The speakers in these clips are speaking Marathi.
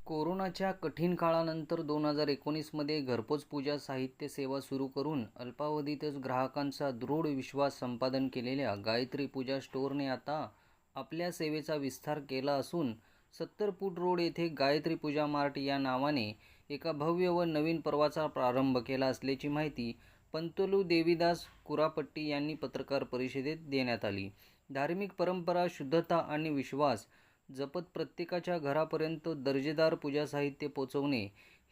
कोरोनाच्या कठीण काळानंतर 2019 मध्ये घरपोच पूजा साहित्य सेवा सुरू करून अल्पावधीतच ग्राहकांचा दृढ विश्वास संपादन केलेल्या गायत्री पूजा स्टोअरने आता आपल्या सेवेचा विस्तार केला असून 70 फूट रोड येथे गायत्री पूजा मार्ट या नावाने एका भव्य व नवीन पर्वाचा प्रारंभ केला असल्याची माहिती पंतलू देवीदास कुरापट्टी यांनी पत्रकार परिषदेत देण्यात आली। धार्मिक परंपरा, शुद्धता आणि विश्वास जपत प्रत्येकाच्या घरापर्यंत दर्जेदार पूजा साहित्य पोहोचवणे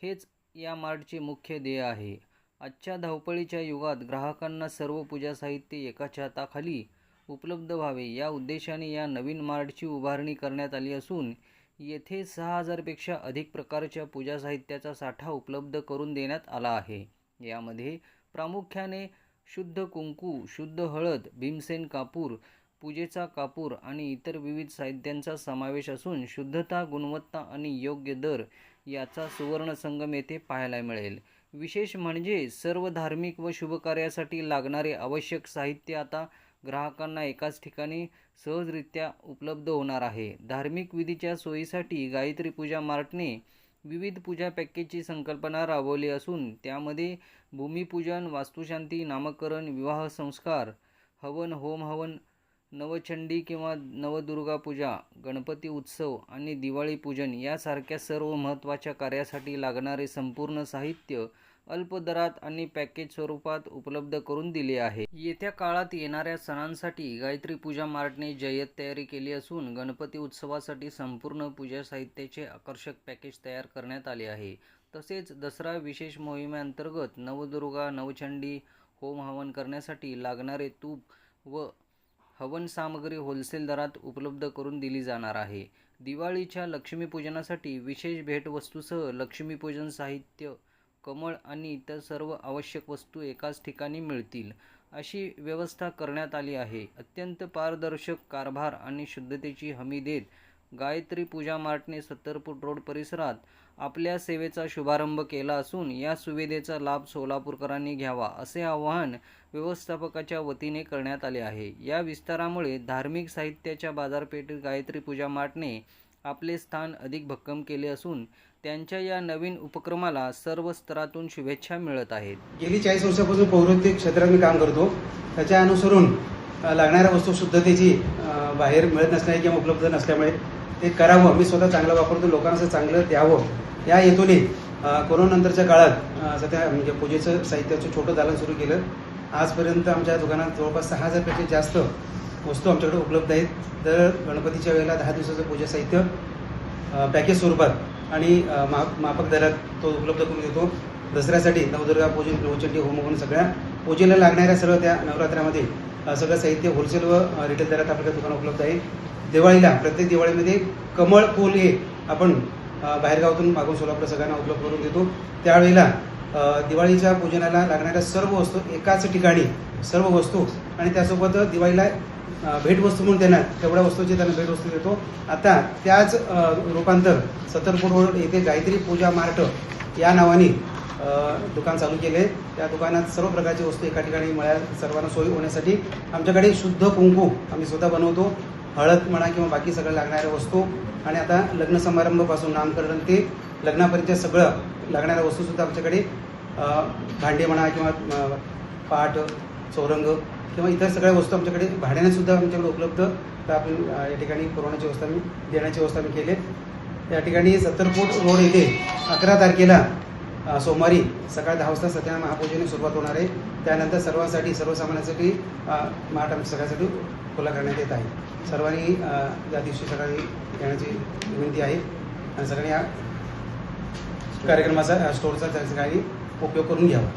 हेच या मार्टचे मुख्य ध्येय आहे। आजच्या धावपळीच्या युगात ग्राहकांना सर्व पूजा साहित्य एका छताखाली उपलब्ध व्हावे या उद्देशाने या नवीन मार्टची उभारणी करण्यात आली असून येथे 6000 पेक्षा अधिक प्रकारच्या पूजा साहित्याचा साठा उपलब्ध करून देण्यात आला आहे। यामध्ये प्रामुख्याने शुद्ध कुंकू, शुद्ध हळद, भीमसेन कापूर, पूजेचा कापूर आणि इतर विविध साहित्यांचा समावेश असून शुद्धता, गुणवत्ता आणि योग्य दर याचा सुवर्ण संगम येथे पाहायला मिळेल। विशेष म्हणजे सर्व धार्मिक व शुभ कार्यासाठी लागणारे आवश्यक साहित्य आता ग्राहकांना एकाच ठिकाणी सहजरित्या उपलब्ध होणार आहे। धार्मिक विधीच्या सोयीसाठी गायत्री पूजा मार्टने विविध पूजा पॅकेजची संकल्पना राबवली असून त्यामध्ये भूमिपूजन, वास्तुशांती, नामकरण, विवाह संस्कार, हवन, होम हवन, नवचंडी किंवा नवदुर्गा पूजा, गणपती उत्सव आणि दिवाळी पूजन यासारख्या सर्व महत्त्वाच्या कार्यासाठी लागणारे संपूर्ण साहित्य अल्प दरात आणि पॅकेज स्वरूपात उपलब्ध करून दिले आहे। येत्या काळात येणाऱ्या सणांसाठी गायत्री पूजा मार्टने जय्यत तयारी केली असून गणपती उत्सवासाठी संपूर्ण पूजा साहित्याचे आकर्षक पॅकेज तयार करण्यात आले आहे। तसेच दसरा विशेष मोहिमेअंतर्गत नवदुर्गा, नवचंडी, होम हवन करण्यासाठी लागणारे तूप व हवन सामग्री होलसेल दरात उपलब्ध करून दिली जाणार आहे। दिवाळीच्या लक्ष्मीपूजनासाठी विशेष भेटवस्तूसह लक्ष्मीपूजन साहित्य, कमळ आणि इतर सर्व आवश्यक वस्तू एकाच ठिकाणी मिळतील अशी व्यवस्था करण्यात आली आहे। अत्यंत पारदर्शक कारभार आणि शुद्धतेची हमी देत गायत्री पूजा मार्टने 70 फूट रोड परिसरात आपल्या सेवेचा शुभारंभ केला असून या सुविधेचा लाभ सोलापूरकरांनी घ्यावा असे आवाहन व्यवस्थापकाच्या वतीने करण्यात आले आहे। या विस्तारामुळे धार्मिक साहित्याच्या बाजारपेठेत गायत्री पूजा मार्टने आपले स्थान अधिक भक्कम केले असून त्यांच्या या नवीन उपक्रमाला सर्व स्तरातून शुभेच्छा मिळत आहेत। गेली 40 वर्षापासून पौराणिक क्षेत्रात मी काम करतो। त्याच्या अनुसरून लागणाऱ्या वस्तू शुद्धतेची बाहेर मिळत नसल्याने किंवा उपलब्ध नसल्यामुळे ते करावं, मी स्वतः चांगलं वापरतो, लोकांना चांगलं द्यावं या हेतूने कोरोनानंतरच्या काळात सध्या म्हणजे पूजेचं साहित्याचं छोटं दालन सुरू केलं। आजपर्यंत आमच्या दुकानात जवळपास 6000 पेक्षा जास्त वस्तू आमच्याकडे उपलब्ध आहेत। दर गणपतीच्या वेळेला 10 दिवसाचं पूजा साहित्य पॅकेज स्वरूपात आणि माफक दरात तो उपलब्ध करून देतो। दसऱ्यासाठी नवदुर्गा पूजन, नवचंडी, होमहवन सगळ्या पूजेला लागणाऱ्या सर्व त्या नवरात्रामध्ये सगळं साहित्य होलसेल व रिटेल दरात आपल्या दुकानात उपलब्ध आहे। दिवाळीला प्रत्येक दिवाळीमध्ये कमळ फूल हे आपण बाहेरगावातून मागून सोलापूर सगळ्यांना उपलब्ध करून देतो। त्यावेळेला दिवाळीच्या पूजनाला लागणाऱ्या सर्व वस्तू एकाच ठिकाणी सर्व वस्तू आणि त्यासोबत दिवाळीला भेटवस्तू म्हणून त्यांना तेवढ्या वस्तूची त्यांना भेटवस्तू देतो। आता त्याच रूपांतर 70 फूट रोड येथे गायत्री पूजा मार्ट या नावाने दुकान चालू केले। त्या दुकानात सर्व प्रकारची वस्तू एका ठिकाणी मिळाल सर्वांना सोयी होण्यासाठी आमच्याकडे शुद्ध कुंकू आम्ही स्वतः बनवतो, हळद म्हणा किंवा बाकी सगळं लागणाऱ्या वस्तू आणि आता लग्न समारंभापासून नामकरण ते लग्नापर्यंत सगळं लागणाऱ्या वस्तूसुद्धा आमच्याकडे भांडे म्हणा किंवा पाट, चौरंग किंवा इतर सगळ्या वस्तू आमच्याकडे भाड्याने सुद्धा आमच्याकडे उपलब्ध तर आपण या ठिकाणी पुरवण्याची व्यवस्था मी देण्याची व्यवस्था मी केली। या ठिकाणी 70 फूट रोड येथे 11 तारखेला सोमवारी सकाळी 10 वाजता सत्यनारायण महापूजेने सुरुवात होणार आहे। त्यानंतर सर्वांसाठी सर्वसामान्यांसाठी मार्ट आमच्या सगळ्यासाठी खुला करण्यात येत आहे। सर्वांनी या दिवशी सकाळी येण्याची विनंती आहे आणि सगळ्यांनी या कार्यक्रमाचा स्टोअरचा त्या सगळ्यांनी उपयोग करून घ्यावा।